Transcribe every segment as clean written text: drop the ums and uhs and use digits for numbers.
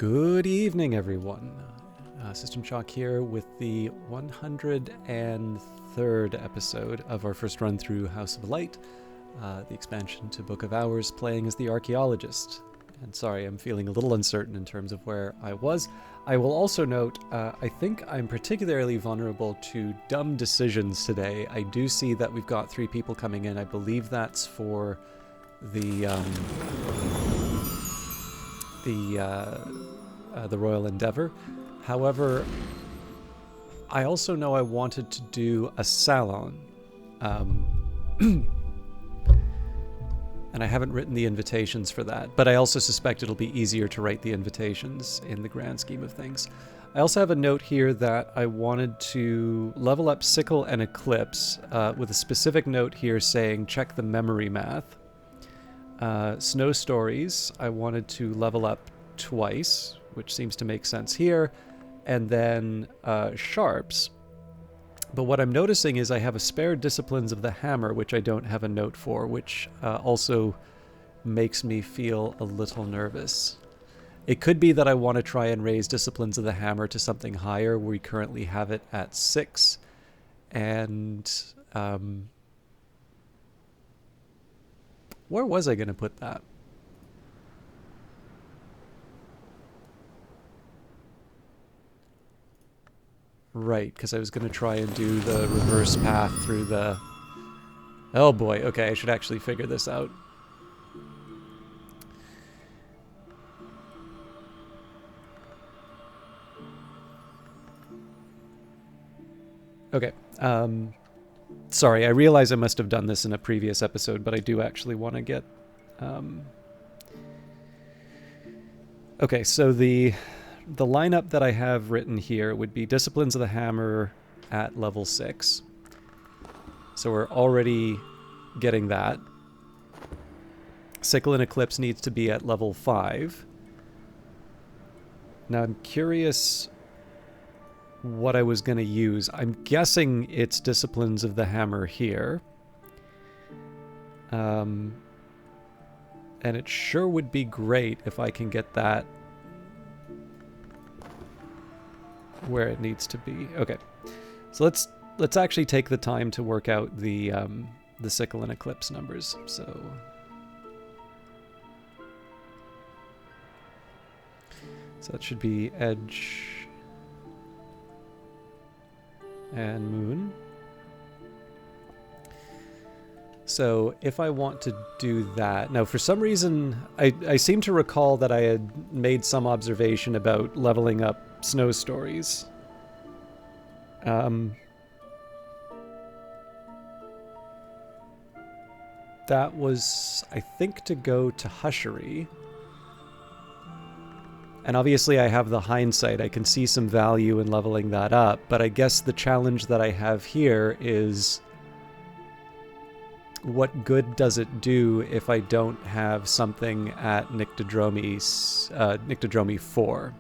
Good evening, everyone. System Shock here with the 103rd episode of our first run through House of Light, the expansion to Book of Hours, playing as the archaeologist. And sorry, I'm feeling a little uncertain in terms of where I was. I will also note, I think I'm particularly vulnerable to dumb decisions today. I do see that we've got 3 people coming in. I believe that's for the Royal Endeavor. However, I also know I wanted to do a salon. And I haven't written the invitations for that, but I also suspect it'll be easier to write the invitations in the grand scheme of things. I also have a note here that I wanted to level up Sickle and Eclipse, with a specific note here saying check the memory math. Snow Stories, I wanted to level up twice, which seems to make sense here, and then Sharps. But what I'm noticing is I have a spare Disciplines of the Hammer, which I don't have a note for, which also makes me feel a little nervous. It could be that I want to try and raise Disciplines of the Hammer to something higher. We currently have it at 6, and where was I going to put that? Right, because I was going to try and do the reverse path through the... Oh boy, okay, I should actually figure this out. Okay, sorry, I realize I must have done this in a previous episode, but I do actually want to get... Okay, so the lineup that I have written here would be Disciplines of the Hammer at level 6. So we're already getting that. Sickle and Eclipse needs to be at level 5. Now I'm curious what I was going to use. I'm guessing it's Disciplines of the Hammer here. And it sure would be great if I can get that where it needs to be. Okay, so let's actually take the time to work out the Sickle and Eclipse numbers. So that should be Edge and Moon. So if I want to do that... Now, for some reason, I seem to recall that I had made some observation about leveling up Snow Stories. That was, I think, to go to Hushery. And obviously I have the hindsight. I can see some value in leveling that up, but I guess the challenge that I have here is... what good does it do if I don't have something at Nyctodromy 4?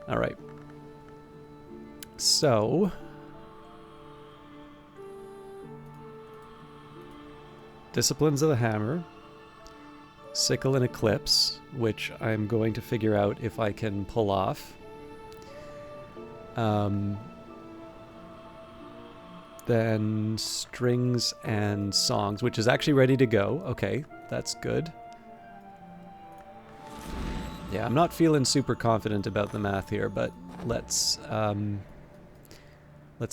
Alright. So... Disciplines of the Hammer. Sickle and Eclipse, which I'm going to figure out if I can pull off. Then Strings and Songs, which is actually ready to go. Okay, that's good. Yeah, I'm not feeling super confident about the math here, but let's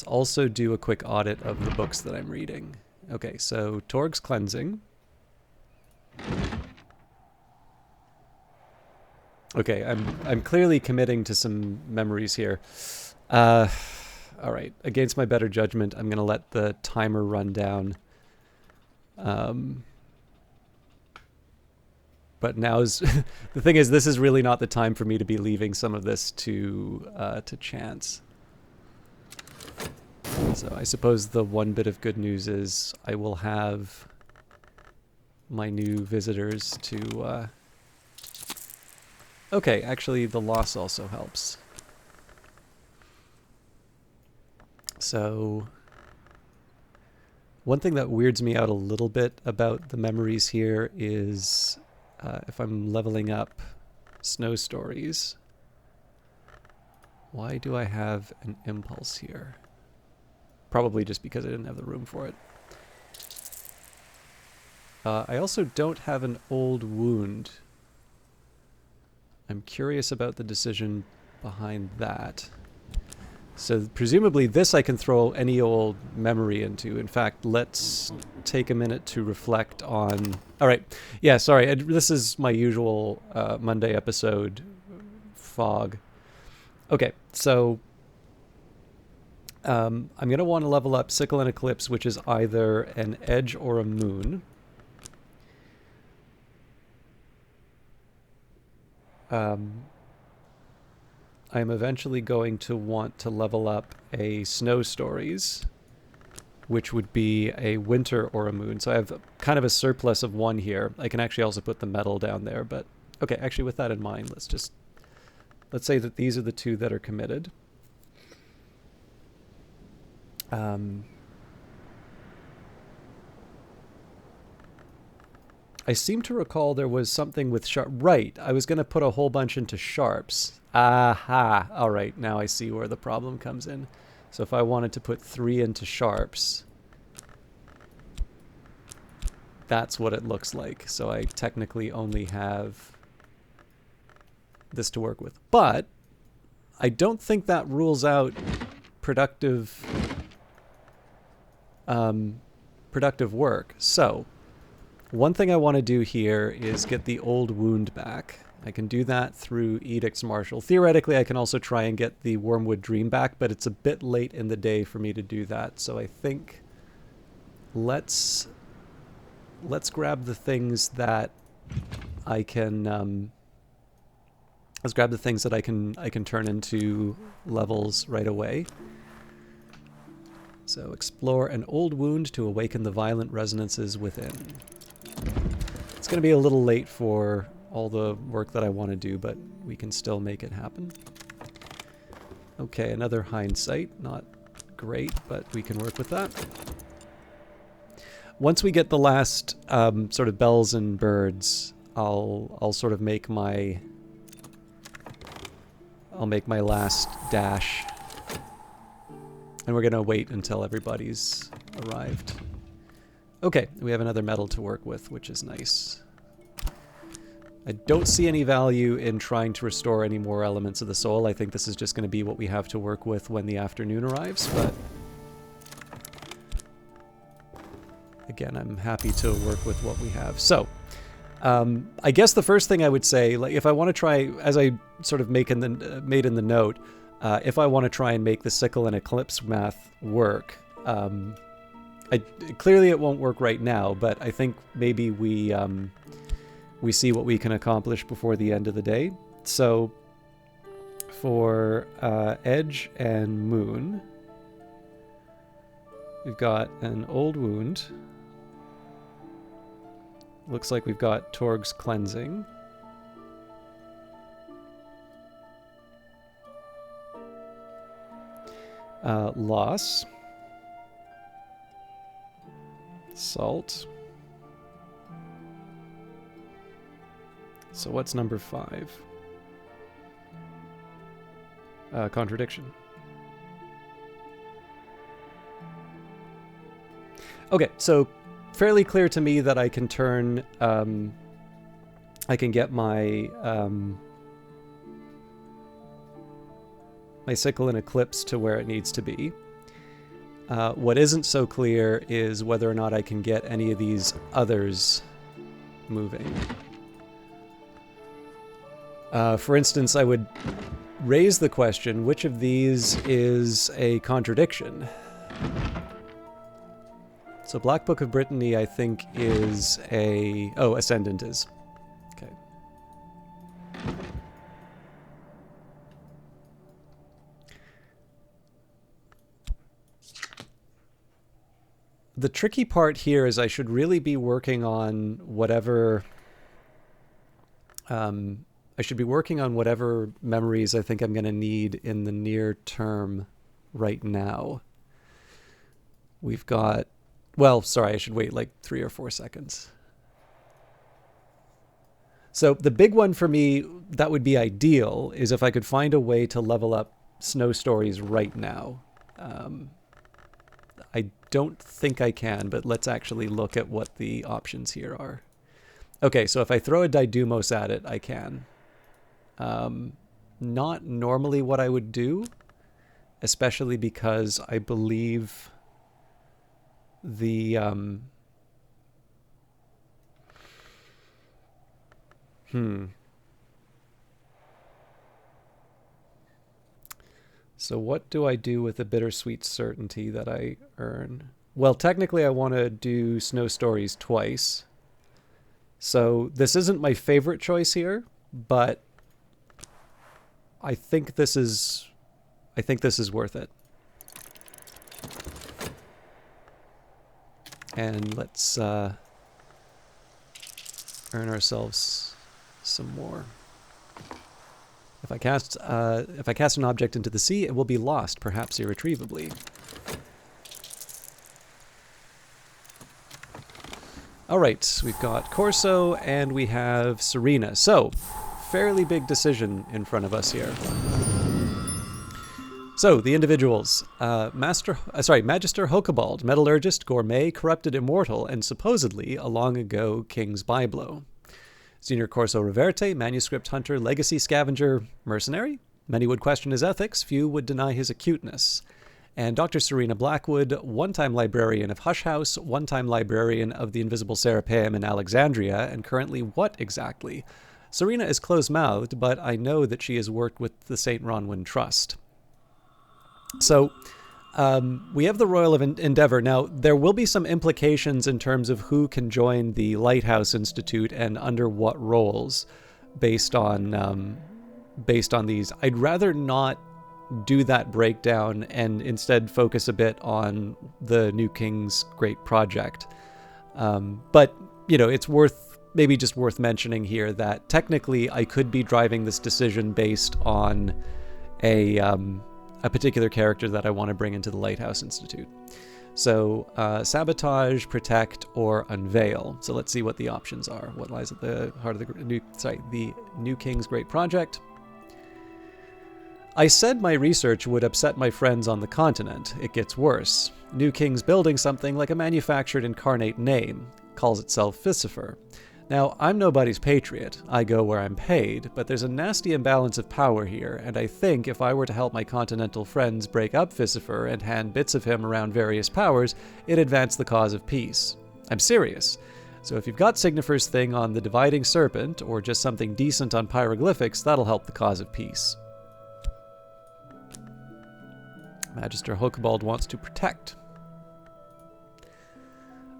also do a quick audit of the books that I'm reading. Okay, so Torg's Cleansing. Okay, I'm clearly committing to some memories here. All right, against my better judgment, I'm going to let the timer run down. But now's... the thing is, this is really not the time for me to be leaving some of this to chance. So I suppose the one bit of good news is I will have my new visitors to... Okay, actually the loss also helps. So, one thing that weirds me out a little bit about the memories here is if I'm leveling up Snow stories. Why do I have an impulse here? Probably just because I didn't have the room for it. I also don't have an old wound. I'm curious about the decision behind that. So presumably this I can throw any old memory into. In fact, let's take a minute to reflect on... All right. Yeah, sorry. This is my usual Monday episode fog. Okay, so I'm going to want to level up Sickle and Eclipse, which is either an edge or a moon. I'm eventually going to want to level up a Snow Stories, which would be a winter or a moon. So I have kind of a surplus of one here. I can actually also put the metal down there, but okay, actually with that in mind, let's say that these are the two that are committed. I seem to recall there was something with sharp. Right, I was going to put a whole bunch into sharps. Aha! All right, now I see where the problem comes in. So if I wanted to put 3 into sharps, that's what it looks like. So I technically only have this to work with. But I don't think that rules out productive work. So one thing I want to do here is get the old wound back. I can do that through Edict's Marshal. Theoretically, I can also try and get the Wormwood Dream back, but it's a bit late in the day for me to do that. So I think let's grab the things that I can let's grab the things that I can turn into levels right away. So explore an old wound to awaken the violent resonances within. It's going to be a little late for all the work that I want to do, but we can still make it happen. Okay, another hindsight. Not great, but we can work with that. Once we get the last sort of bells and birds, I'll sort of make my last dash. And we're going to wait until everybody's arrived. Okay, we have another metal to work with, which is nice. I don't see any value in trying to restore any more elements of the soul. I think this is just going to be what we have to work with when the afternoon arrives, but again, I'm happy to work with what we have. So, I guess the first thing I would say, like, if I want to try, as I sort of made in the note, if I want to try and make the Sickle and Eclipse math work, clearly it won't work right now, but I think maybe we see what we can accomplish before the end of the day. So for Edge and Moon, we've got an old wound. Looks like we've got Torg's Cleansing. Loss. Salt. So what's number 5? Contradiction. Okay, so fairly clear to me that I can turn, I can get my my Sickle and Eclipse to where it needs to be. What isn't so clear is whether or not I can get any of these others moving. For instance, I would raise the question, which of these is a contradiction? So Black Book of Brittany, I think, is a... Oh, Ascendant is. Okay. The tricky part here is I should really be working on whatever... I should be working on whatever memories I think I'm going to need in the near term right now. We've got... Well, sorry, I should wait like 3 or 4 seconds. So the big one for me that would be ideal is if I could find a way to level up Snow Stories right now. I don't think I can, but let's actually look at what the options here are. Okay, so if I throw a Didumos at it, I can. Not normally what I would do, especially because I believe the... So what do I do with the bittersweet certainty that I earn? Well, technically I want to do Snow Stories twice. So this isn't my favorite choice here, but I think this is worth it. And let's earn ourselves some more. If I cast an object into the sea, it will be lost, perhaps irretrievably. All right, we've got Corso and we have Serena. So, fairly big decision in front of us here. So, the individuals. Magister Hokebald, metallurgist, gourmet, corrupted immortal, and supposedly a long ago king's byblow. Senior Corso Reverte, manuscript hunter, legacy scavenger, mercenary. Many would question his ethics, few would deny his acuteness. And Dr. Serena Blackwood, one-time librarian of Hush House, one-time librarian of the Invisible Serapeum in Alexandria, and currently what exactly? Serena is close-mouthed, but I know that she has worked with the St. Ronwin Trust. So, we have the Royal of Endeavor. Now, there will be some implications in terms of who can join the Lighthouse Institute and under what roles based on these. I'd rather not do that breakdown and instead focus a bit on the New King's Great Project. But, you know, it's worth mentioning here that technically I could be driving this decision based on a particular character that I want to bring into the Lighthouse Institute. So, sabotage, protect, or unveil. So let's see what the options are. What lies at the heart of the New King's Great Project? I said my research would upset my friends on the continent. It gets worse. New King's building something like a manufactured incarnate name. Calls itself Phissifer. Now, I'm nobody's patriot. I go where I'm paid, but there's a nasty imbalance of power here, and I think if I were to help my continental friends break up Phissifer and hand bits of him around various powers, it'd advance the cause of peace. I'm serious. So if you've got Signifer's thing on the Dividing Serpent, or just something decent on Pyroglyphics, that'll help the cause of peace. Magister Hokebald wants to protect.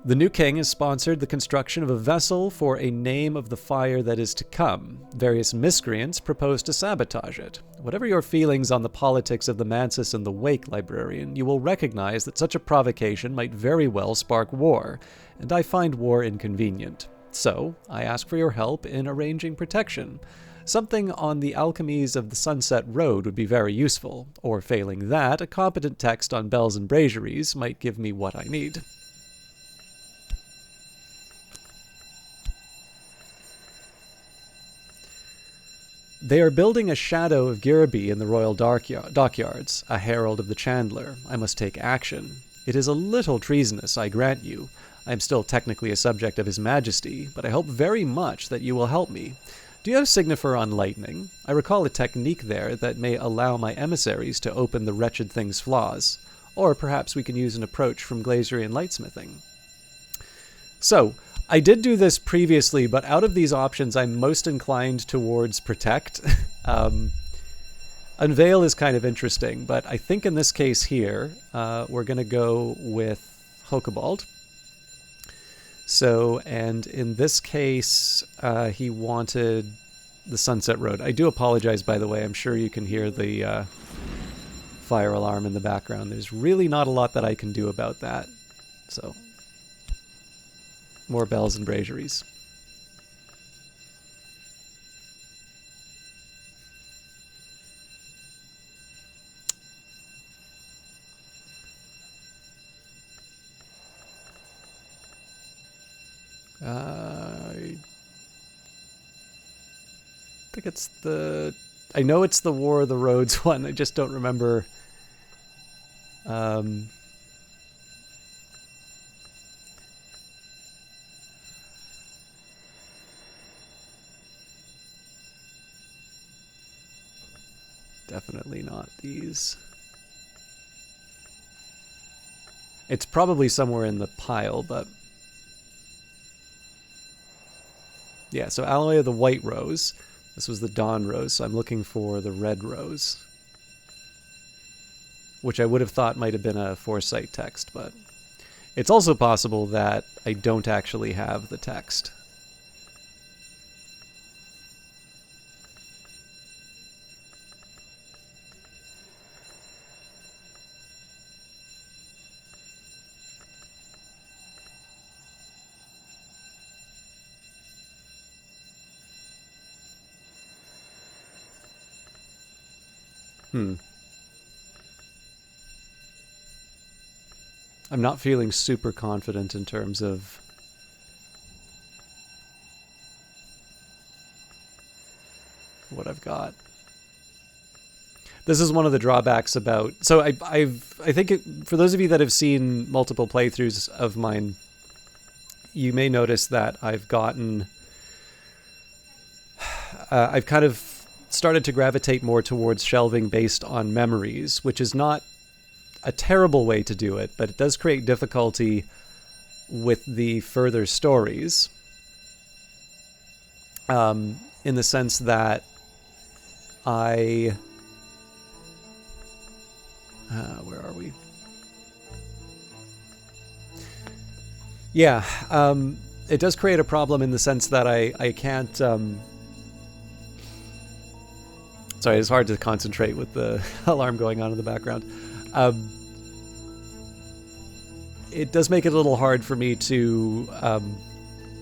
The New King has sponsored the construction of a vessel for a name of the fire that is to come. Various miscreants propose to sabotage it. Whatever your feelings on the politics of the Mansus and the Wake, librarian, you will recognize that such a provocation might very well spark war, and I find war inconvenient. So, I ask for your help in arranging protection. Something on the alchemies of the Sunset Road would be very useful, or failing that, a competent text on bells and braziers might give me what I need. They are building a shadow of Giraby in the royal dockyards, a herald of the Chandler. I must take action. It is a little treasonous, I grant you. I am still technically a subject of His Majesty, but I hope very much that you will help me. Do you have Signifer on lightning? I recall a technique there that may allow my emissaries to open the wretched thing's flaws. Or perhaps we can use an approach from Glazerian lightsmithing. So, I did do this previously, but out of these options, I'm most inclined towards Protect. Unveil is kind of interesting, but I think in this case here, we're going to go with Hokebald. So, and in this case, he wanted the Sunset Road. I do apologize, by the way. I'm sure you can hear the fire alarm in the background. There's really not a lot that I can do about that. So, more bells and braziers. think it's the... I know it's the War of the Roads one. I just don't remember... Definitely not these. It's probably somewhere in the pile, but... Yeah, so Alloy of the White Rose. This was the Dawn Rose, so I'm looking for the Red Rose. Which I would have thought might have been a Foresight text, but... It's also possible that I don't actually have the text. I'm not feeling super confident in terms of what I've got. This is one of the drawbacks about... So I think for those of you that have seen multiple playthroughs of mine, you may notice that I've gotten... I've kind of started to gravitate more towards shelving based on memories, which is not a terrible way to do it, but it does create difficulty with the further stories. In the sense that where are we? Yeah, it does create a problem in the sense that I can't... Sorry, it's hard to concentrate with the alarm going on in the background. It does make it a little hard for me to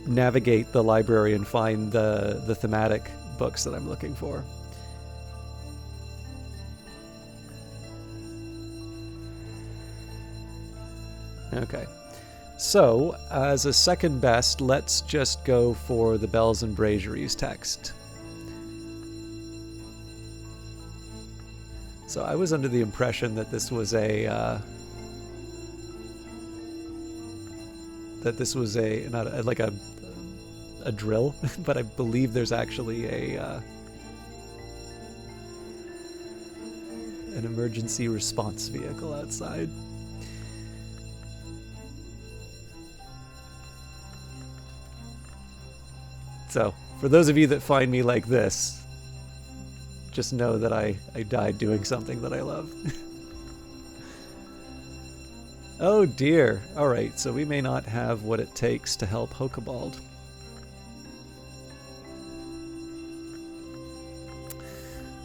navigate the library and find the thematic books that I'm looking for. Okay. So, as a second best, let's just go for the Bells and Braziers text. So I was under the impression that this was a not a, like a drill, but I believe there's actually an emergency response vehicle outside. So for those of you that find me like this, just know that I died doing something that I love. Oh dear. Alright, so we may not have what it takes to help Hokebald.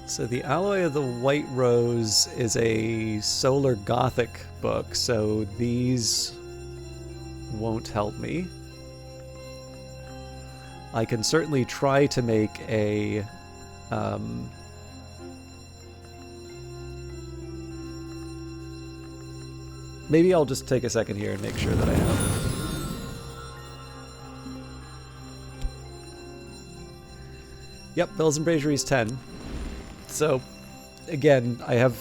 So the Alloy of the White Rose is a Solar Gothic book, so these won't help me. I can certainly try to make a... maybe I'll just take a second here and make sure that I have. Yep, Bells and Braziers 10. So, again, I have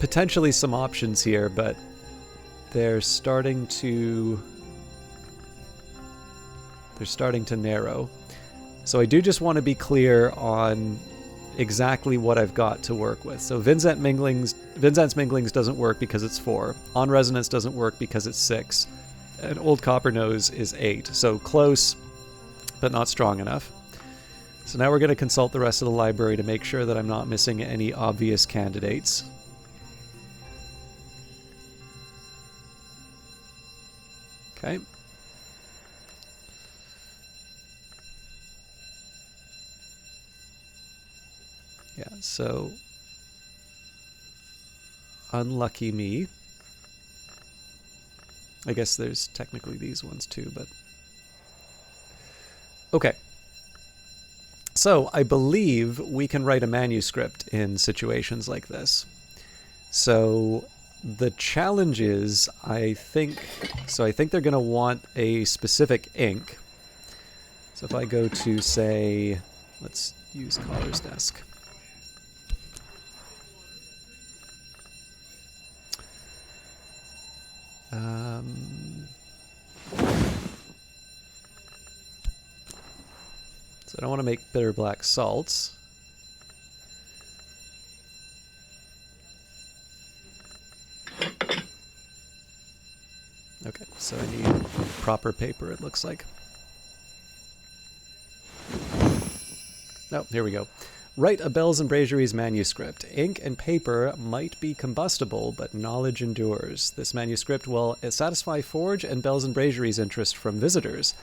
potentially some options here, but they're starting to narrow. So I do just want to be clear on exactly what I've got to work with. So Vincent's Minglings doesn't work because it's 4. On Resonance doesn't work because it's 6. And Old Copper-Nose is 8. So close, but not strong enough. So now we're going to consult the rest of the library to make sure that I'm not missing any obvious candidates. Okay. Yeah, so unlucky me. I guess there's technically these ones too, but... Okay. So I believe we can write a manuscript in situations like this. So the challenge is, I think they're going to want a specific ink. So if I go to, say, let's use Caller's Desk. So I don't want to make bitter black salts. Okay, so I need proper paper, it looks like. Oh, here we go. Write a Bells and Brageries manuscript. Ink and paper might be combustible, but knowledge endures. This manuscript will satisfy Forge and Bells and Brageries' interest from visitors.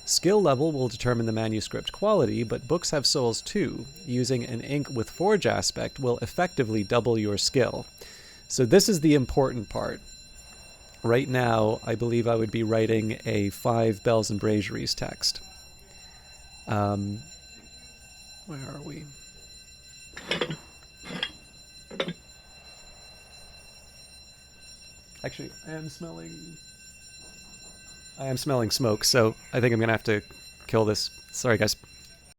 Skill level will determine the manuscript quality, but books have souls too. Using an ink with Forge aspect will effectively double your skill. So this is the important part. Right now, I believe I would be writing a 5 Bells and Brageries text. Where are we? Actually, I am smelling smoke, so I think I'm gonna have to kill this. Sorry, guys.